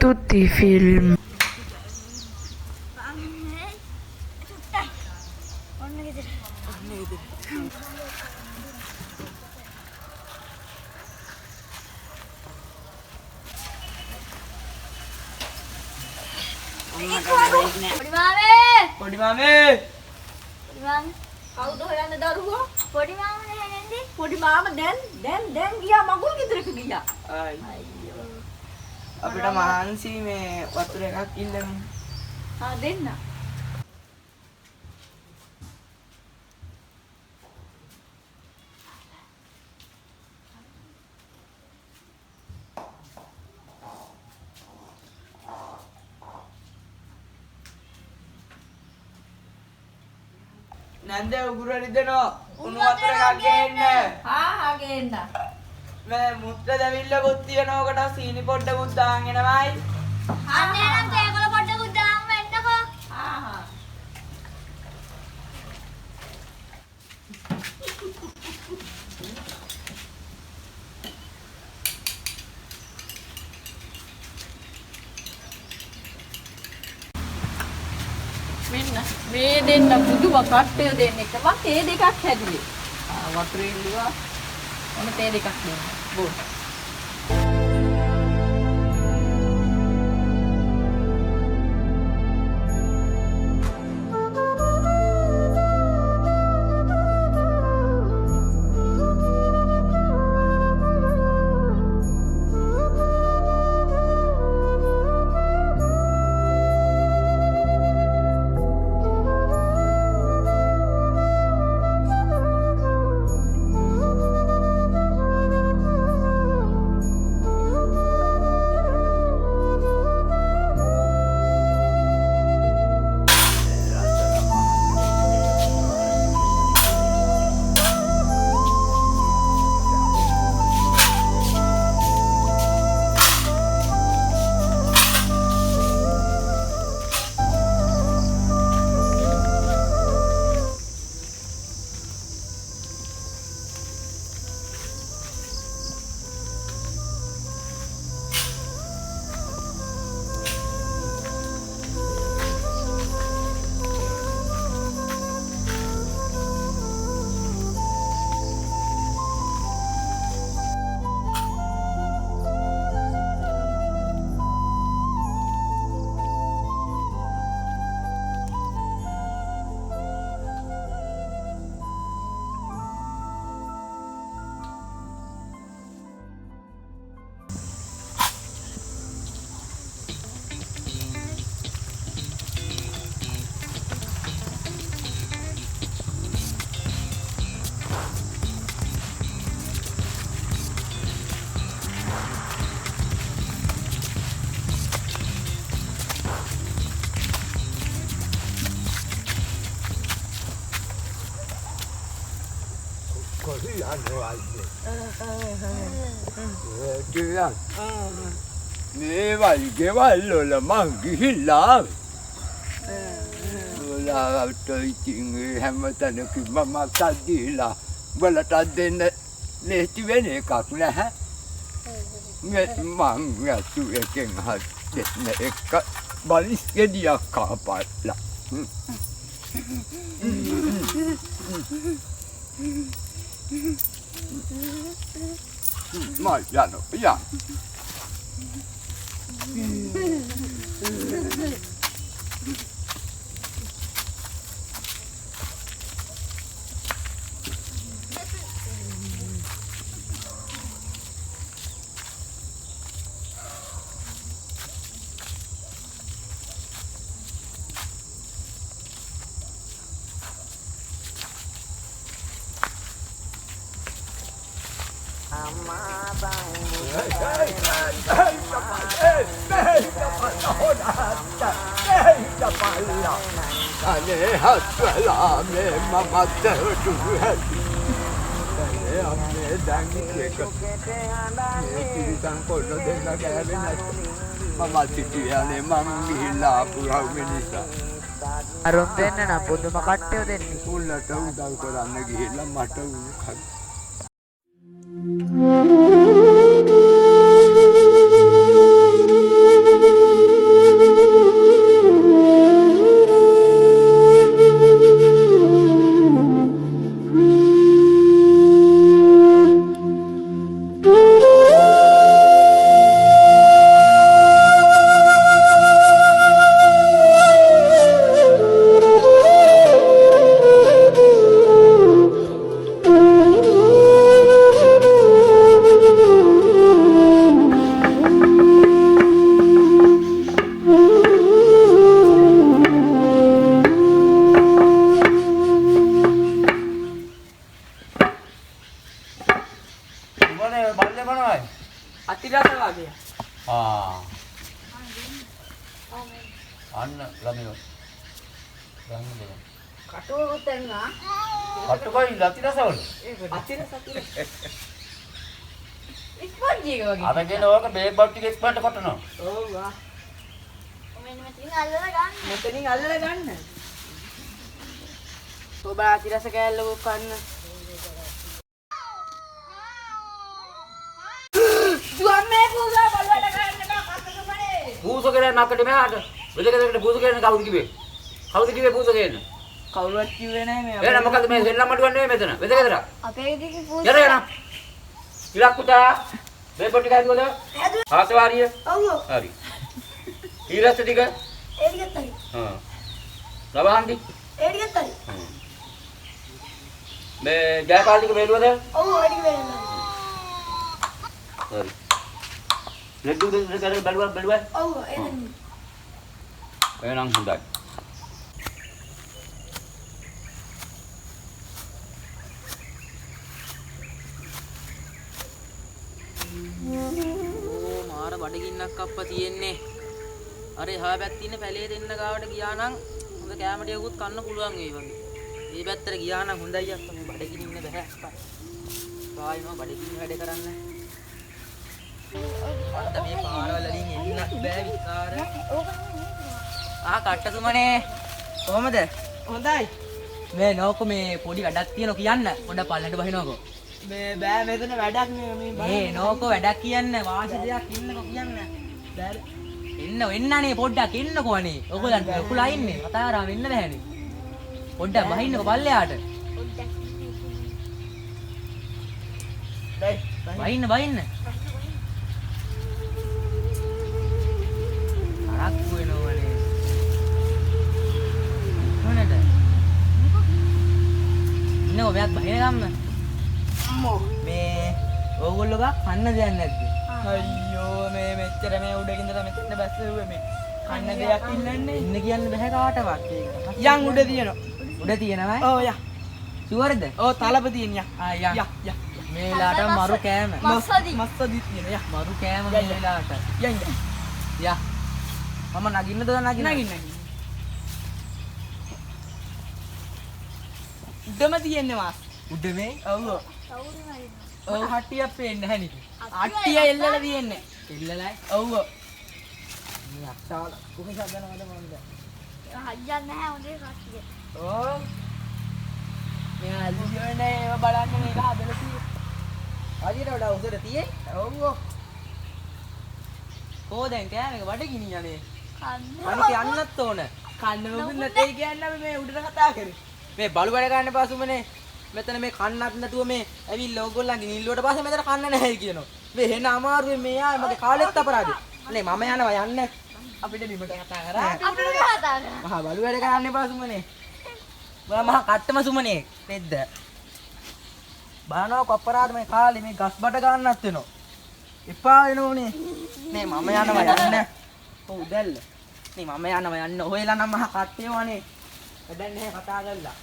tutti i film. පොඩි මාමේ කවුද හොයන්නේ දරුවෝ? පොඩි මාමා නෙන්නේ. පොඩි මාමා දැන් ගියා මගුල් ගෙදරට ගියා. අයියෝ අපිට මහන්සි මේ වතුර එකක් ඉල්ලමු. දෙන්න. නැන්ද උගුර රිදෙනවා. උණු වතුර එකක් ගේන්න. ගේන්න. මේ මුත්‍ර දැවිල්ලකුත් තියෙනවා. ඔකට සීනි පොඩ්ඩකුත් දාන් එනවායි. අනේ නම් තේකොළ පොඩ්ඩකුත් දාන්න එන්නකෝ. මෙන්න මේ දෙන්න බුදුම කට්ටය දෙන්න එක මම තේ දෙකක් හැදුවේ. වතුර ඉල්ලුවා. ඔන්න තේ දෙකක් දෙන්න. බෝ. Kaya මේවල් ගෙවල් වල මං ගිහිල්ලා ඔයාලට ඉතින් හැම තැනකම මමත් දීලා වලට දෙන්න ලේසි වෙන එකක් නැහැ. මං යතු එකෙන් හදන්න එක බලිස් ගෙඩියක් කාපල්ලා. Mariano, ya. අරුන් දෙන්න නම් පුදුම කට්ටිය දෙන්නේ. උල්ලට උදව් කරන්න ගිහිල්ලා මට උණු Thank you. අන්න ළමයෝ. ගන්න බෑ. කටුව උතන්නා. කට්ටකයි ලතිරසවල. ඉස්පන්ජි එක වගේ. අරගෙන ඕක බේබ් බට් ටික එක්ස්පන්ට් කොටනවා. ඔව් වා. මෙන්න මෙතනින් අල්ලලා ගන්න. මෙතනින් අල්ලලා ගන්න. ඔබ ආතිරස කෑල්ල කන්න. දුවන්නේ පුසා බලවල ගන්න බා කටුමනේ. බූස කරේ නකට මෙහාට. වෙදකකට බූස කරේ කවුද කිව්වේ? කවුද කිව්වේ බූස කරේ? කවුරුවත් කිව්වේ නැහැ මේ. එහෙනම් මොකද මේ සෙල්ලම් අඩුවක් නෙවෙයි මෙතන. වෙදකදර. අපේ ගෙදර පූජා. යර යන. ඉලක්ක පුතා. බේබ් බට් ටික හදුවද? ආසවාරිය. ඔව්. හරි. ඊළඟ ටික. ඒ ටිකත් හරි. හා. ලබහන්දි. ඒ ටිකත් හරි. මේ ජයපාල ටික බේරුවද? ඔව් ඒ ටික වෙන්න. හරි. ලෙඩු දෙක බැලුවා. ඔව් එතන. එහෙනම් හොඳයි. ඕ මාර බඩගින්නක් අප්පා තියෙන්නේ. අර එහා පැත්තේ ඉන්න පැලේ දෙන්න ගාවට ගියා නම් හොඳ කැම ටිකකුත් කන්න පුළුවන් වෙයි වගේ. මේ පැත්තට ගියා නම් හොඳයි අක්කා මේ බඩගින්න ඉන්න බෑ අක්කා. ආයිම බඩගින්න වැඩ කරන්න. අන්න මේ පාරවල වලින් එන්නත් බෑ විකාර. කට්ටතුමනේ කොහමද? හොඳයි. මේ නෝක මේ පොඩි වැඩක් තියෙනවා කියන්න. පොඩ පල්ලෙට බහිනවකෝ. මේ බෑ මෙතන වැඩක් නේ මේ මේ නෝක වැඩක් කියන්න වාසි දෙයක් ඉන්නකෝ කියන්න. බෑ. එන්නනේ පොඩ්ඩක් එන්නකෝ අනේ. ඔයගොල්ලන් ඔකුලා ඉන්නේ. කතා කරා වෙන්න බෑනේ. පොඩ්ඩක් බහින්නකෝ පල්ලෙහාට. බයි. බහින්න. අරක්කු වෙනවනේ. මොනද? ඉන්නකෝ මෙයාත් බහින ගම්ම. අම්මෝ. මේ ඕගොල්ලෝ ගා කන්න දෙයක් නැද්ද? අයියෝ මේ මෙච්චර මේ උඩකින්දලා මෙතන බැස්සෙව්වේ මේ කන්න දෙයක් ඉන්නන්නේ. ඉන්න කියන්න බෑ කාටවත් ඒක. යන් උඩ තියෙනවා. උඩ තියෙනවයි? ඔව් යා. ෂුවර්ද? ඔව් තලප තියෙන යා. යා. යා. මේ වෙලාවට මරු කෑම. මස්සදි තියෙන යා. මරු කෑම මේ වෙලාවට. යන්. යා. මම නගින්නද නගින්න. උඩම තියෙන්නේ මාස්. උඩ මේ? ඔව්. ඔව් හට්ටියක් පේන්නේ නැහැ නේ. අට්ටිය එල්ලලා තියෙන්නේ. එල්ලලයි. ඔව්. මේ අක්ෂාල කොහේ හදනවද මන්ද? හයියන්නේ නැහැ හොඳේ කට්ටිය. ඔව්. මේ අල්ලියෝනේ ඒව බලන්න මේක හදලා තියෙන්නේ. හරියට වඩා උසට තියෙයි. ඔව්. කෝ දැන් කෑමක බඩගිනි යන්නේ. කන්න. අනික යන්නත් ඕන. කන්න මොකුත් නැtei කියන්නේ අපි මේ උඩට කතා කරේ. මේ බලු වැඩ ගන්න පස්සුමනේ මෙතන මේ කන්නත් නැතුව මේ ඇවිල්ලා ඕගොල්ලන්ගේ නිල්ලුවට පස්සේ මෙතන කන්න නැහැ කියනවා. මේ හෙන අමාරුවේ මේ ආයේ මගේ කාලෙත් අපරාධේ. නේ මම යනවා යන්න. අපිට බිමට කතා කරා. අපිට කතා කරා. මහා බලු වැඩ කරන්න එපා සුමනේ. ඔයා මහා කට්ටම සුමනේ පෙද්ද. බානවා අපරාධ මේ කාලේ මේ ගස් බඩ ගන්නත් වෙනවා. එපා වෙනෝනේ. නේ මම යනවා යන්න. ඔව් දැල්ල. නේ මම යනවා යන්න. ඔයලා නම් මහා කට්ටිය වනේ. වැඩක් නැහැ කතා කරලා.